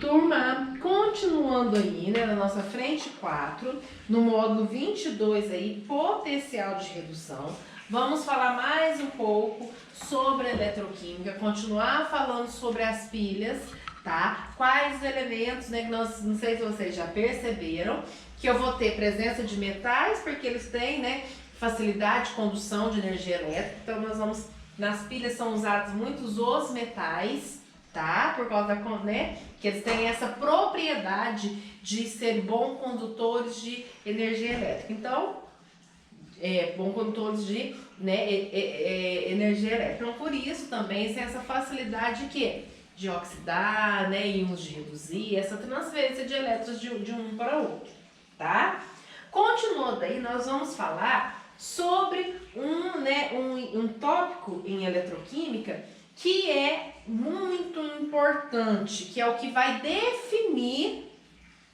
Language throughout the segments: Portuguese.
Turma, continuando aí, né, na nossa frente 4, no módulo 22 aí, potencial de redução, vamos falar mais um pouco sobre a eletroquímica, continuar falando sobre as pilhas, tá? Quais os elementos, né, que nós, não sei se vocês já perceberam, que eu vou ter presença de metais, porque eles têm, né, facilidade de condução de energia elétrica, então nós vamos, nas pilhas são usados muitos os metais, tá? Por causa da, né, que eles têm essa propriedade de ser bons condutores de energia elétrica. Então, bons condutores de, né, energia elétrica. Então, por isso também tem essa facilidade de oxidar, né, íons de reduzir, essa transferência de elétrons de um para o outro, tá? Continuando aí, nós vamos falar sobre um tópico em eletroquímica que é muito importante, que é o que vai definir,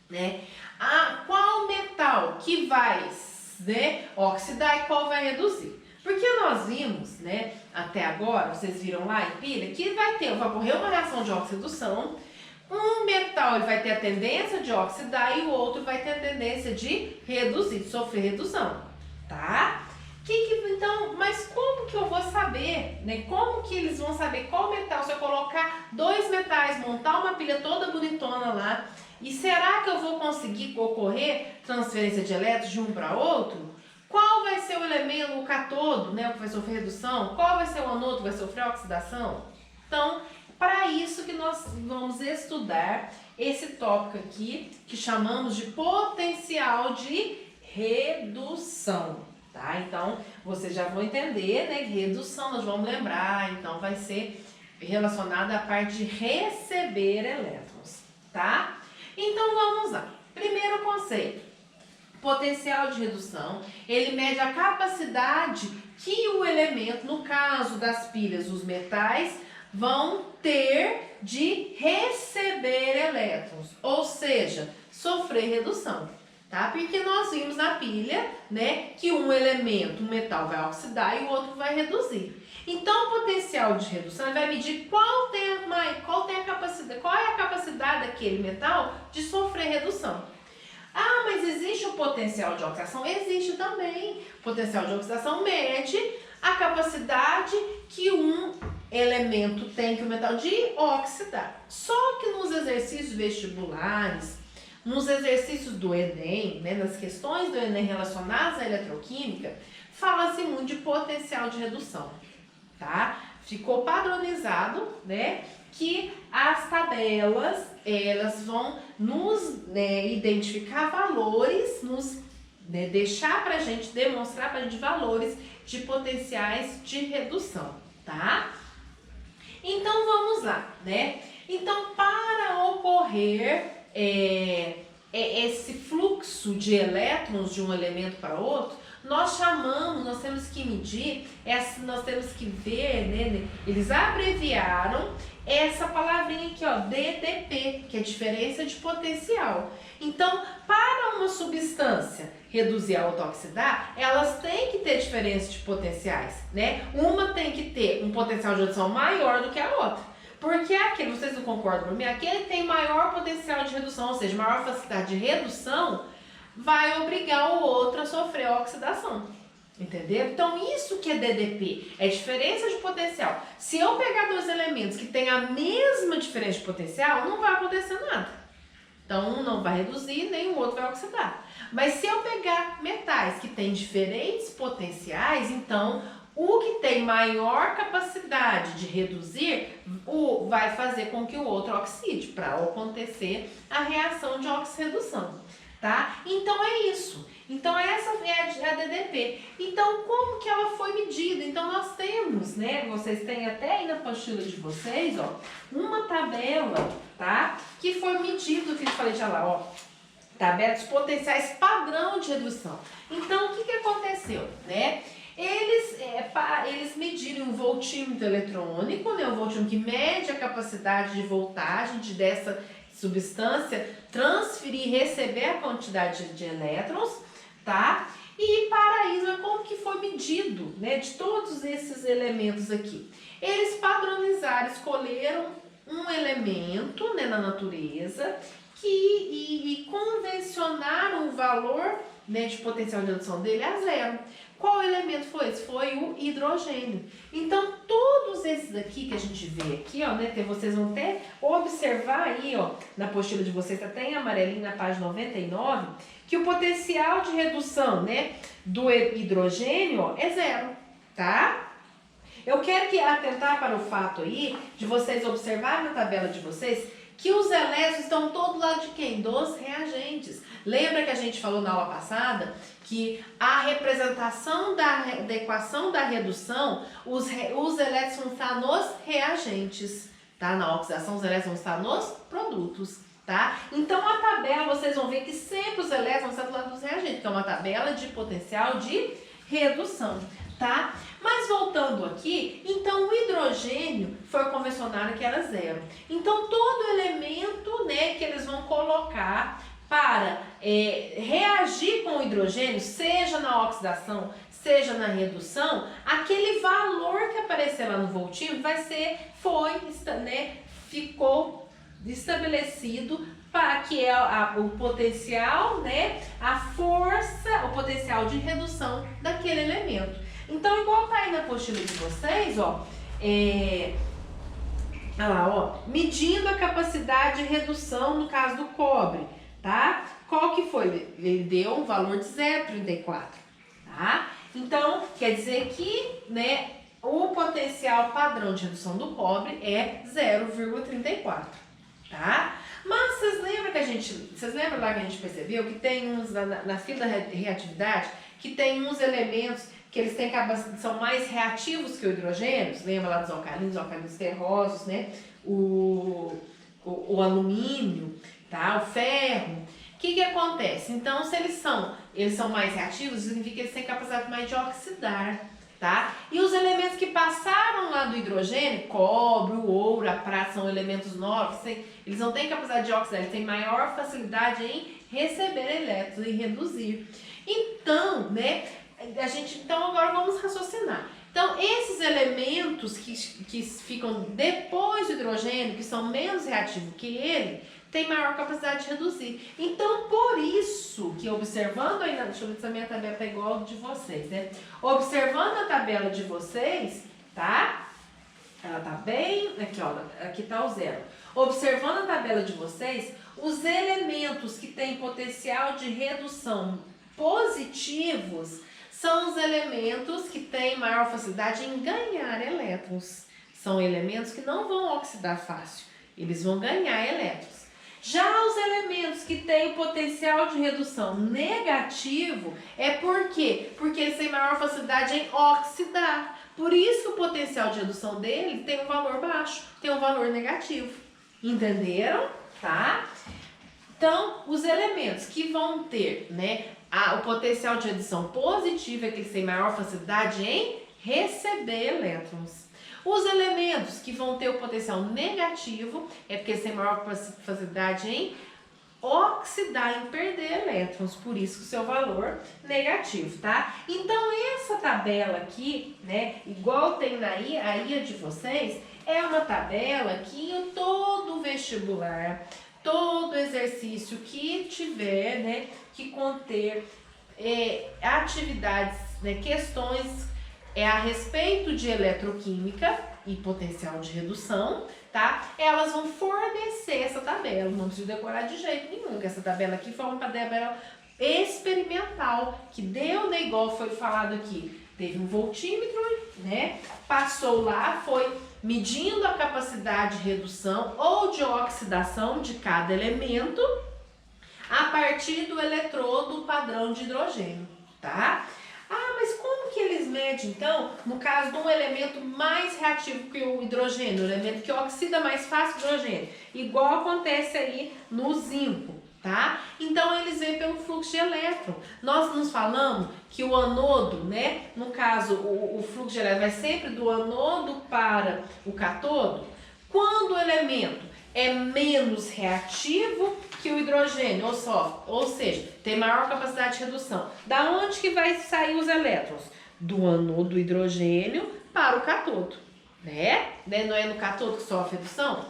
né, qual metal que vai, né, oxidar e qual vai reduzir. Porque nós vimos, né, até agora, vocês viram lá em pilha, que vai ocorrer uma reação de oxidação, um metal ele vai ter a tendência de oxidar e o outro vai ter a tendência de reduzir, de sofrer redução, tá? Então, mas como que eu vou saber, né? Como que eles vão saber qual metal? Se eu colocar dois metais, montar uma pilha toda bonitona lá, e será que eu vou conseguir ocorrer transferência de elétrons de um para outro? Qual vai ser o elemento, o cátodo, né, o que vai sofrer redução? Qual vai ser o anodo que vai sofrer oxidação? Então, para isso que nós vamos estudar esse tópico aqui, que chamamos de potencial de redução. Tá? Então, vocês já vão entender, né, que redução nós vamos lembrar, então vai ser relacionada à parte de receber elétrons, tá? Então, vamos lá. Primeiro conceito, potencial de redução, ele mede a capacidade que o elemento, no caso das pilhas, os metais, vão ter de receber elétrons, ou seja, sofrer redução. Tá? Porque nós vimos na pilha, né, que um elemento, um metal, vai oxidar e o outro vai reduzir. Então, o potencial de redução vai medir qual é a capacidade daquele metal de sofrer redução. Ah, mas existe o potencial de oxidação? Existe também. O potencial de oxidação mede a capacidade que um elemento tem, que o metal, de oxidar. Só que nos exercícios vestibulares, nos exercícios do Enem, né, nas questões do Enem relacionadas à eletroquímica, fala-se muito de potencial de redução, tá? Ficou padronizado, né, que as tabelas, elas vão nos, né, identificar valores, deixar pra gente, demonstrar pra gente valores de potenciais de redução, tá? Então, vamos lá, né? Então, para ocorrer esse fluxo de elétrons de um elemento para outro, nós temos que medir, nós temos que ver, né, eles abreviaram essa palavrinha aqui, ó, DDP, que é diferença de potencial. Então, para uma substância reduzir a outra oxidar, elas têm que ter diferença de potenciais, né? Uma tem que ter um potencial de redução maior do que a outra. Porque aquele, vocês não concordam comigo, aquele tem maior potencial de redução, ou seja, maior facilidade de redução, vai obrigar o outro a sofrer a oxidação. Entendeu? Então, isso que é DDP, é diferença de potencial. Se eu pegar dois elementos que têm a mesma diferença de potencial, não vai acontecer nada. Então, um não vai reduzir, nem o outro vai oxidar. Mas se eu pegar metais que têm diferentes potenciais, então o que tem maior capacidade de reduzir vai fazer com que o outro oxide, para acontecer a reação de oxirredução, tá? Então é isso. Então essa é a DDP. Então como que ela foi medida? Então nós temos, né, vocês têm até aí na apostila de vocês, ó, uma tabela, tá? Que foi medido, que eu falei já lá, ó, tabela dos potenciais padrão de redução. Então o que aconteceu, né? Eles mediram um voltímetro eletrônico, né, um voltímetro que mede a capacidade de voltagem dessa substância transferir e receber a quantidade de elétrons, tá? E para isso, como que foi medido, né, de todos esses elementos aqui? Eles padronizaram, escolheram um elemento, né, na natureza e convencionar um valor, né, de potencial de redução dele a zero. Qual elemento foi esse? Foi o hidrogênio. Então, todos esses aqui que a gente vê aqui, ó, né, vocês vão até observar aí, ó, na apostila de vocês, tá até em amarelinho na página 99, que o potencial de redução, né, do hidrogênio, ó, é zero, tá? Eu quero que atentar para o fato aí de vocês observarem na tabela de vocês que os elétrons estão todo lado de quem? Dos reagentes. Lembra que a gente falou na aula passada que a representação da equação da redução, os elétrons vão estar nos reagentes, tá? Na oxidação, os elétrons vão estar nos produtos, tá? Então, a tabela, vocês vão ver que sempre os elétrons estão do lado dos reagentes, que é uma tabela de potencial de redução, tá? Mas voltando aqui, então o hidrogênio foi convencionado que era zero. Então, todo elemento, né, que eles vão colocar para reagir com o hidrogênio, seja na oxidação, seja na redução, aquele valor que aparecer lá no voltímetro ficou estabelecido para que é o potencial, né, a força, o potencial de redução daquele elemento. Então, igual tá aí na apostila de vocês, ó, olha lá, ó, medindo a capacidade de redução no caso do cobre, tá? Qual que foi? Ele deu um valor de 0,34, tá? Então, quer dizer que, né, o potencial padrão de redução do cobre é 0,34, tá? Mas vocês lembram lá que a gente percebeu que tem uns, na fila da reatividade, que tem uns elementos que eles têm são mais reativos que o hidrogênio? Lembra lá dos alcalinos ferrosos, né? O alumínio, tá? O ferro. O que acontece? Então, se eles são mais reativos, significa que eles têm capacidade mais de oxidar, tá? E os elementos que passaram lá do hidrogênio, cobre, o ouro, a prata, são elementos novos, eles não têm capacidade de oxidar, eles têm maior facilidade em receber elétrons e reduzir. Então, né, então agora vamos raciocinar. Então, esses elementos que ficam depois do hidrogênio, que são menos reativos que ele, tem maior capacidade de reduzir. Então, por isso que observando aí, deixa eu ver se a minha tabela tá igual a de vocês, né? Observando a tabela de vocês, tá? Ela tá bem, aqui ó, aqui tá o zero. Observando a tabela de vocês, os elementos que têm potencial de redução positivos são os elementos que têm maior facilidade em ganhar elétrons. São elementos que não vão oxidar fácil, eles vão ganhar elétrons. Já os elementos que têm potencial de redução negativo, por quê? Porque eles têm maior facilidade em oxidar. Por isso que o potencial de redução dele tem um valor baixo, tem um valor negativo. Entenderam? Tá? Então, os elementos que vão ter, né, o potencial de redução positivo é que eles têm maior facilidade em receber elétrons. Os elementos que vão ter o potencial negativo é porque eles têm maior facilidade em oxidar, em perder elétrons, por isso que o seu valor negativo, tá? Então, essa tabela aqui, né, igual tem na IA de vocês, é uma tabela que todo vestibular, todo exercício que tiver, né, que conter atividades, né, questões a respeito de eletroquímica e potencial de redução, tá? Elas vão fornecer essa tabela, não precisa decorar de jeito nenhum, que essa tabela aqui foi uma tabela experimental, que deu, né, igual foi falado aqui, teve um voltímetro, né, passou lá, foi medindo a capacidade de redução ou de oxidação de cada elemento a partir do eletrodo padrão de hidrogênio, tá? Ah, mas como que eles medem, então, no caso de um elemento mais reativo que o hidrogênio, um elemento que oxida mais fácil o hidrogênio, igual acontece aí no zinco, tá? Então, eles veem pelo fluxo de elétron. Nós nos falamos que o anodo, né, no caso, o fluxo de elétron vai sempre do anodo para o catodo. Quando o elemento é menos reativo que o hidrogênio, ou seja, tem maior capacidade de redução. Da onde que vai sair os elétrons? Do anodo hidrogênio para o catodo, né? Não é no catodo que sofre redução?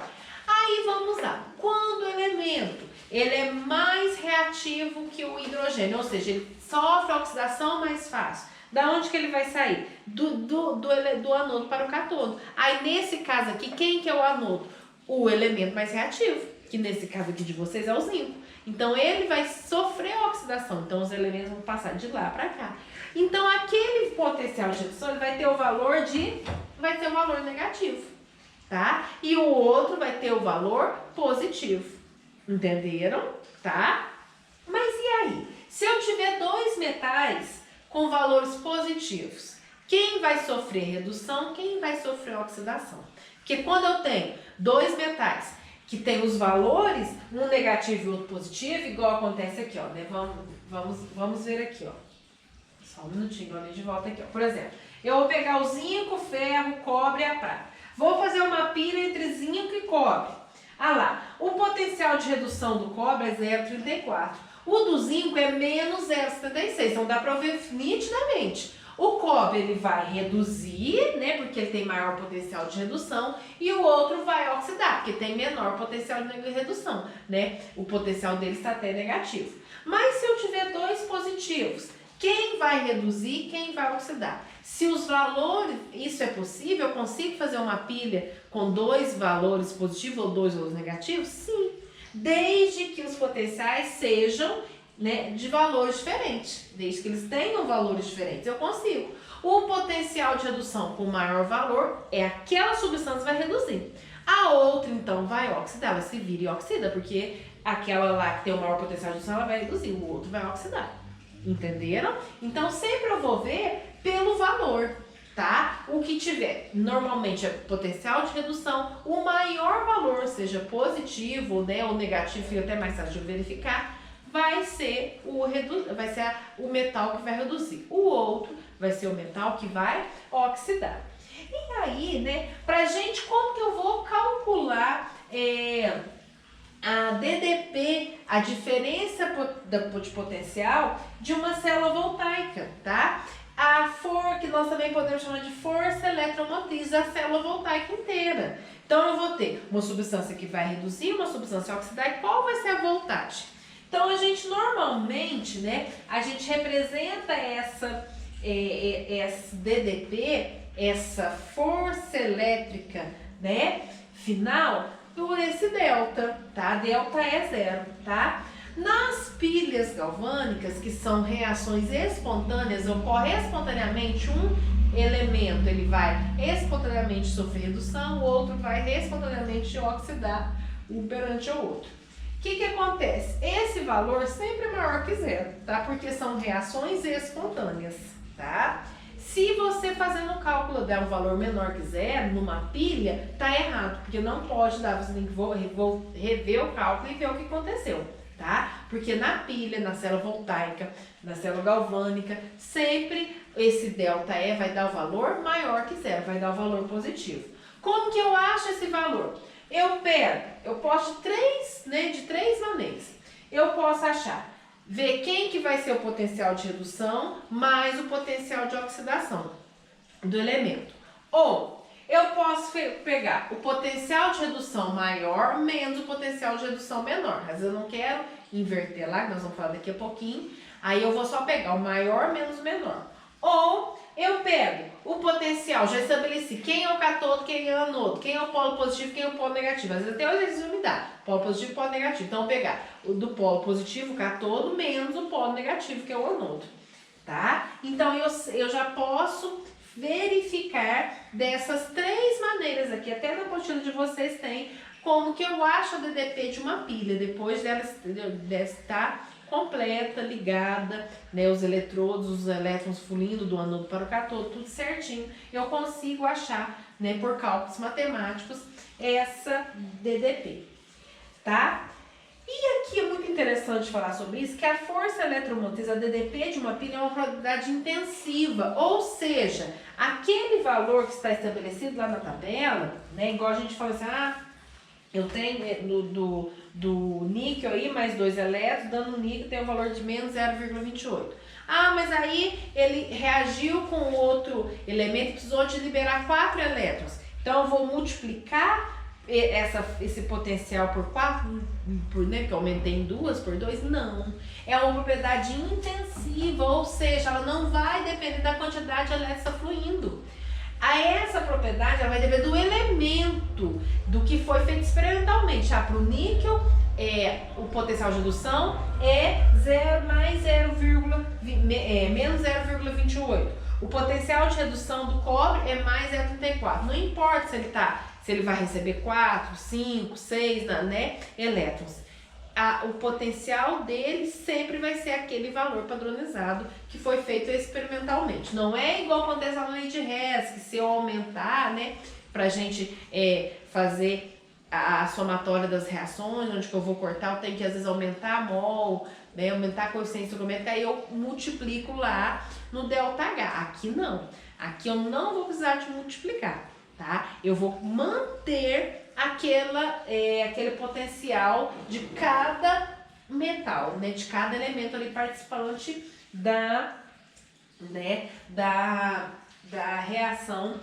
ele é mais reativo que o hidrogênio, ou seja, ele sofre oxidação mais fácil. Da onde que ele vai sair? Do anodo para o cátodo. Aí, nesse caso aqui, quem que é o anodo? O elemento mais reativo, que nesse caso aqui de vocês é o zinco. Então, ele vai sofrer oxidação. Então, os elementos vão passar de lá para cá. Então, aquele potencial de redução ele vai ter o valor negativo, tá? E o outro vai ter o valor positivo. Entenderam? Tá? Mas e aí? Se eu tiver dois metais com valores positivos, quem vai sofrer redução, quem vai sofrer oxidação? Porque quando eu tenho dois metais que tem os valores, um negativo e outro positivo, igual acontece aqui, ó, né? Vamos ver aqui, ó. Só um minutinho, olha de volta aqui, ó. Por exemplo, eu vou pegar o zinco, ferro, cobre e a prata. Vou fazer uma pilha entre zinco e cobre. Ah lá, o potencial de redução do cobre é 0,34. O do zinco é menos 0,76. Então dá para ver nitidamente. O cobre ele vai reduzir, né, porque ele tem maior potencial de redução, e o outro vai oxidar, porque tem menor potencial de redução, né? O potencial dele está até negativo. Mas se eu tiver dois positivos, quem vai reduzir, quem vai oxidar? Se os valores, isso é possível, eu consigo fazer uma pilha com dois valores positivos ou dois valores negativos? Sim, desde que os potenciais sejam, né, de valores diferentes, desde que eles tenham valores diferentes, eu consigo. O potencial de redução com maior valor é aquela substância que vai reduzir. A outra, então, vai oxidar, ela se vira e oxida, porque aquela lá que tem o maior potencial de redução, ela vai reduzir, o outro vai oxidar. Entenderam? Então, sempre eu vou ver pelo valor, tá? O que tiver, normalmente é potencial de redução, o maior valor, seja positivo, né, ou negativo, fica até mais fácil de verificar, vai ser o metal que vai reduzir. O outro vai ser o metal que vai oxidar. E aí, né, pra gente, como que eu vou calcular a DDP, a diferença de potencial de uma célula voltaica, tá? Que nós também podemos chamar de força eletromotriz da célula voltaica inteira. Então, eu vou ter uma substância que vai reduzir, uma substância oxidar, e qual vai ser a voltagem? Então, a gente normalmente, né, a gente representa essa DDP, essa força elétrica, né, final, por esse delta, tá? Delta é zero, tá? Nas pilhas galvânicas, que são reações espontâneas, ocorre espontaneamente um elemento, ele vai espontaneamente sofrer redução, o outro vai espontaneamente oxidar perante o outro. O que acontece? Esse valor sempre é maior que zero, tá? Porque são reações espontâneas, tá? Se você fazendo o cálculo der um valor menor que zero numa pilha, tá errado, porque não pode dar, você tem que rever o cálculo e ver o que aconteceu, tá? Porque na pilha, na célula voltaica, na célula galvânica, sempre esse ΔE vai dar o valor maior que zero, vai dar o valor positivo. Como que eu acho esse valor? Eu posso de três maneiras. Eu posso ver quem que vai ser o potencial de redução mais o potencial de oxidação do elemento. Ou eu posso pegar o potencial de redução maior menos o potencial de redução menor. Mas eu não quero inverter lá, que nós vamos falar daqui a pouquinho. Aí eu vou só pegar o maior menos o menor. Ou eu pego o potencial, já estabeleci quem é o cátodo, quem é o anodo, quem é o polo positivo, quem é o polo negativo. Às vezes até hoje eles vão me dar polo positivo e polo negativo. Então, eu vou pegar o do polo positivo, o cátodo, menos o polo negativo, que é o anodo. Tá? Então, eu já posso verificar dessas três maneiras aqui. Até na apostila de vocês tem como que eu acho a DDP de uma pilha, depois dela estar completa, ligada, né, os eletrodos, os elétrons fluindo do anodo para o cátodo, tudo certinho. Eu consigo achar, né, por cálculos matemáticos, essa DDP, tá? E aqui é muito interessante falar sobre isso, que a força eletromotriz, a DDP de uma pilha, é uma probabilidade intensiva, ou seja, aquele valor que está estabelecido lá na tabela, né, igual a gente fala assim, eu tenho do níquel aí, mais 2 elétrons, dando níquel tem um valor de menos 0,28. Mas aí ele reagiu com o outro elemento e precisou de liberar 4 elétrons. Então, eu vou multiplicar esse potencial por 4, né, que eu aumentei em 2 por 2, não. É uma propriedade intensiva, ou seja, ela não vai depender da quantidade elétrica fluindo. Essa propriedade ela vai depender do elemento, do que foi feito experimentalmente. Para o níquel, o potencial de redução é menos 0,28. O potencial de redução do cobre é mais 0,34. Não importa se ele vai receber 4, 5, 6, né, elétrons. O potencial dele sempre vai ser aquele valor padronizado que foi feito experimentalmente. Não é igual acontece na lei de Hess, que se eu aumentar, né, pra gente fazer a somatória das reações, onde que eu vou cortar, eu tenho que às vezes aumentar a mol, né, aumentar a coeficiente estoquiométrica, aí eu multiplico lá no ΔH. Aqui não. Aqui eu não vou precisar de multiplicar, tá? Eu vou manter aquele potencial de cada metal, né, de cada elemento ali participante da reação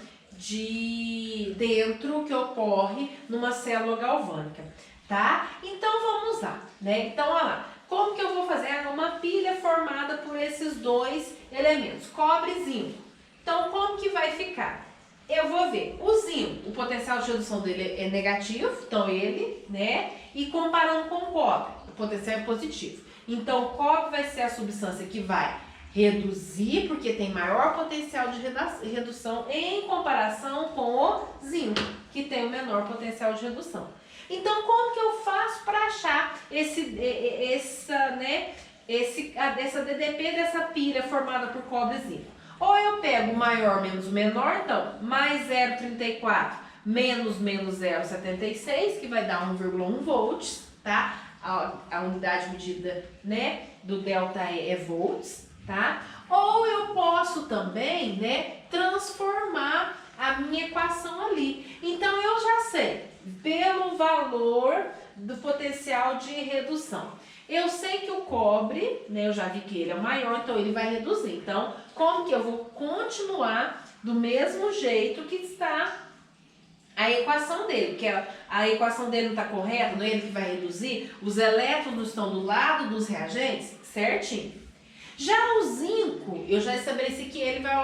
dentro que ocorre numa célula galvânica, tá? Então vamos lá, né? Então olha lá, como que eu vou fazer uma pilha formada por esses dois elementos, cobre e zinco? Então como que vai ficar? Eu vou ver o zinco, o potencial de redução dele é negativo, então ele, né? E comparando com o cobre, o potencial é positivo. Então o cobre vai ser a substância que vai reduzir, porque tem maior potencial de redução em comparação com o zinco, que tem o menor potencial de redução. Então como que eu faço para achar essa DDP dessa pilha formada por cobre e zinco? Ou eu pego o maior menos o menor, então, mais 0,34 menos 0,76, que vai dar 1,1 volts, tá? A unidade medida, né, do ΔE é volts, tá? Ou eu posso também, né, transformar a minha equação ali. Então, eu já sei, pelo valor do potencial de redução. Eu sei que o cobre, né, eu já vi que ele é o maior, então ele vai reduzir. Então, como que eu vou continuar do mesmo jeito que está a equação dele? Porque a equação dele não está correta, não é ele que vai reduzir? Os elétrons estão do lado dos reagentes, certinho? Já o zinco, eu já estabeleci que ele vai